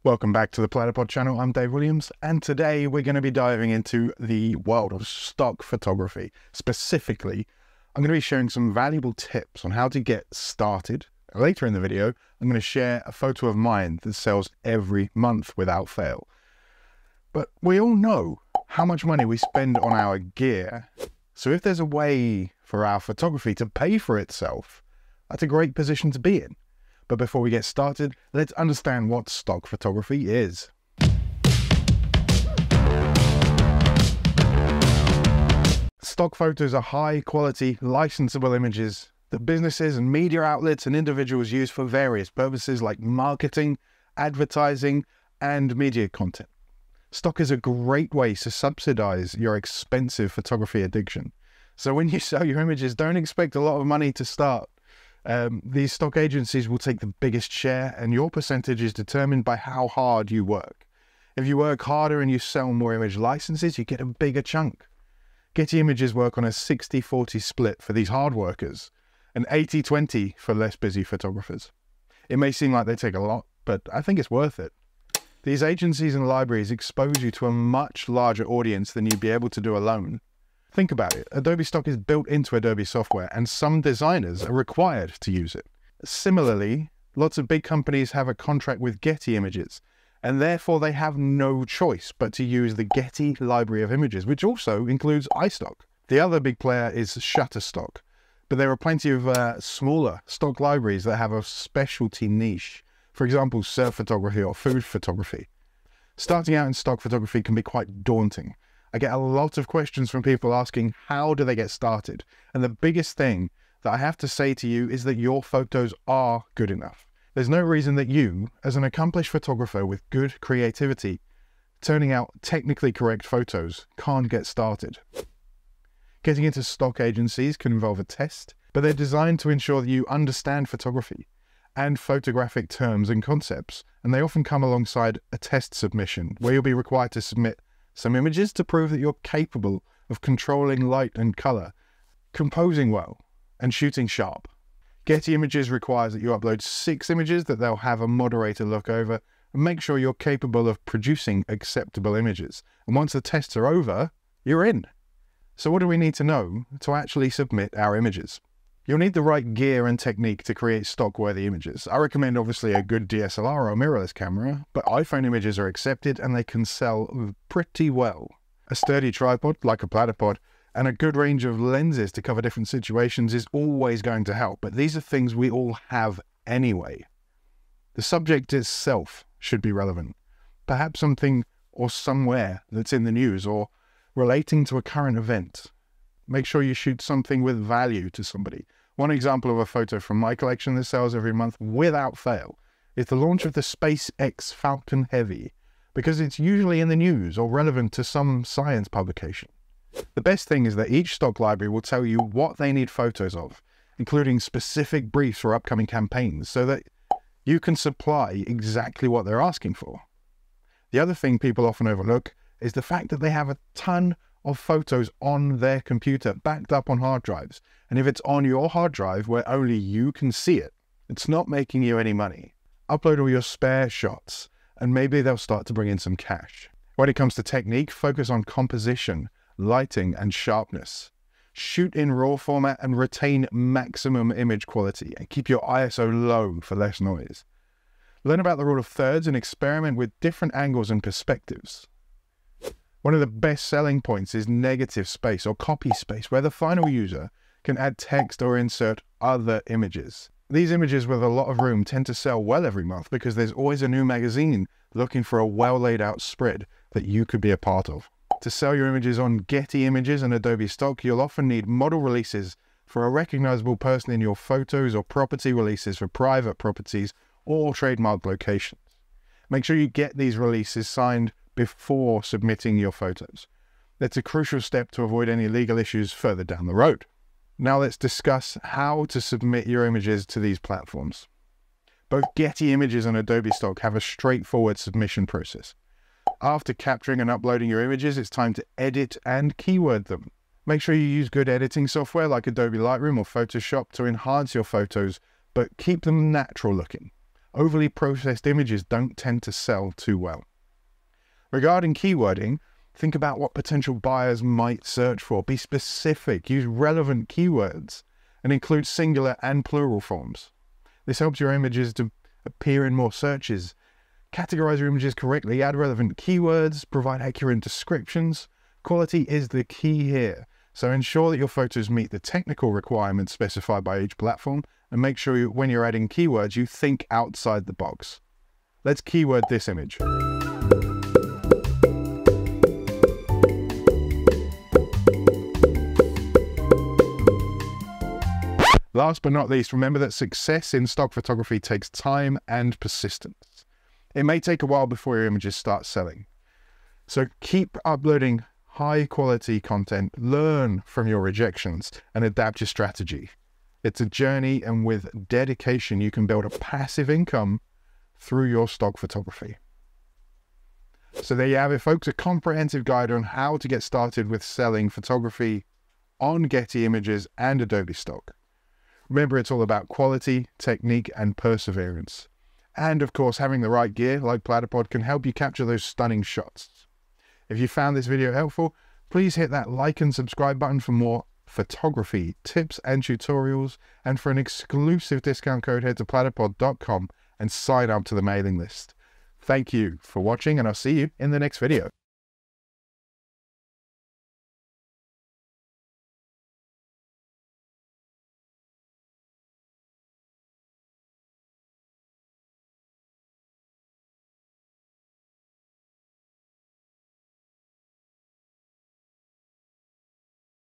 Welcome back to the Platypod channel. I'm Dave Williams, and today we're going to be diving into the world of stock photography. Specifically, I'm going to be sharing some valuable tips on how to get started. Later in the video, I'm going to share a photo of mine that sells every month without fail. But we all know how much money we spend on our gear, so if there's a way for our photography to pay for itself, that's a great position to be in. But before we get started, let's understand what stock photography is. Stock photos are high-quality, licensable images that businesses and media outlets and individuals use for various purposes like marketing, advertising, and media content. Stock is a great way to subsidize your expensive photography addiction. So when you sell your images, don't expect a lot of money to start. These stock agencies will take the biggest share, and your percentage is determined by how hard you work. If you work harder and you sell more image licenses, you get a bigger chunk. Getty Images work on a 60-40 split for these hard workers, and 80-20 for less busy photographers. It may seem like they take a lot, but I think it's worth it. These agencies and libraries expose you to a much larger audience than you'd be able to do alone. Think about it. Adobe Stock is built into Adobe software, and some designers are required to use it. Similarly, lots of big companies have a contract with Getty Images, and therefore they have no choice but to use the Getty library of images, which also includes iStock. The other big player is Shutterstock, but there are plenty of smaller stock libraries that have a specialty niche. For example, surf photography or food photography. Starting out in stock photography can be quite daunting. I get a lot of questions from people asking, how do they get started? And the biggest thing that I have to say to you is that your photos are good enough. There's no reason that you, as an accomplished photographer with good creativity, turning out technically correct photos, can't get started. Getting into stock agencies can involve a test, but they're designed to ensure that you understand photography and photographic terms and concepts, and they often come alongside a test submission where you'll be required to submit some images to prove that you're capable of controlling light and color, composing well, and shooting sharp. Getty Images requires that you upload 6 images that they'll have a moderator look over and make sure you're capable of producing acceptable images. And once the tests are over, you're in. So what do we need to know to actually submit our images? You'll need the right gear and technique to create stock-worthy images. I recommend obviously a good DSLR or mirrorless camera, but iPhone images are accepted and they can sell pretty well. A sturdy tripod, like a platypod, and a good range of lenses to cover different situations is always going to help, but these are things we all have anyway. The subject itself should be relevant. Perhaps something or somewhere that's in the news or relating to a current event. Make sure you shoot something with value to somebody. One example of a photo from my collection that sells every month without fail is the launch of the SpaceX Falcon Heavy, because it's usually in the news or relevant to some science publication. The best thing is that each stock library will tell you what they need photos of, including specific briefs for upcoming campaigns, so that you can supply exactly what they're asking for. The other thing people often overlook is the fact that they have a ton of photos on their computer backed up on hard drives, and if it's on your hard drive where only you can see it, it's not making you any money. Upload all your spare shots and maybe they'll start to bring in some cash. When it comes to technique, focus on composition, lighting and sharpness. Shoot in RAW format and retain maximum image quality, and keep your ISO low for less noise. Learn about the rule of thirds and experiment with different angles and perspectives. One of the best selling points is negative space or copy space, where the final user can add text or insert other images. These images with a lot of room tend to sell well every month because there's always a new magazine looking for a well laid out spread that you could be a part of. To sell your images on Getty Images and Adobe Stock, you'll often need model releases for a recognizable person in your photos, or property releases for private properties or trademark locations. Make sure you get these releases signed before submitting your photos. That's a crucial step to avoid any legal issues further down the road. Now let's discuss how to submit your images to these platforms. Both Getty Images and Adobe Stock have a straightforward submission process. After capturing and uploading your images, it's time to edit and keyword them. Make sure you use good editing software like Adobe Lightroom or Photoshop to enhance your photos, but keep them natural looking. Overly processed images don't tend to sell too well. Regarding keywording, think about what potential buyers might search for. Be specific, use relevant keywords, and include singular and plural forms. This helps your images to appear in more searches. Categorize your images correctly, add relevant keywords, provide accurate descriptions. Quality is the key here, so ensure that your photos meet the technical requirements specified by each platform, and make sure when you're adding keywords, you think outside the box. Let's keyword this image. Last but not least, remember that success in stock photography takes time and persistence. It may take a while before your images start selling. So keep uploading high quality content, learn from your rejections, and adapt your strategy. It's a journey, and with dedication, you can build a passive income through your stock photography. So there you have it, folks, a comprehensive guide on how to get started with selling photography on Getty Images and Adobe Stock. Remember, it's all about quality, technique, and perseverance. And of course, having the right gear like Platypod can help you capture those stunning shots. If you found this video helpful, please hit that like and subscribe button for more photography tips and tutorials. And for an exclusive discount code, head to platypod.com and sign up to the mailing list. Thank you for watching, and I'll see you in the next video.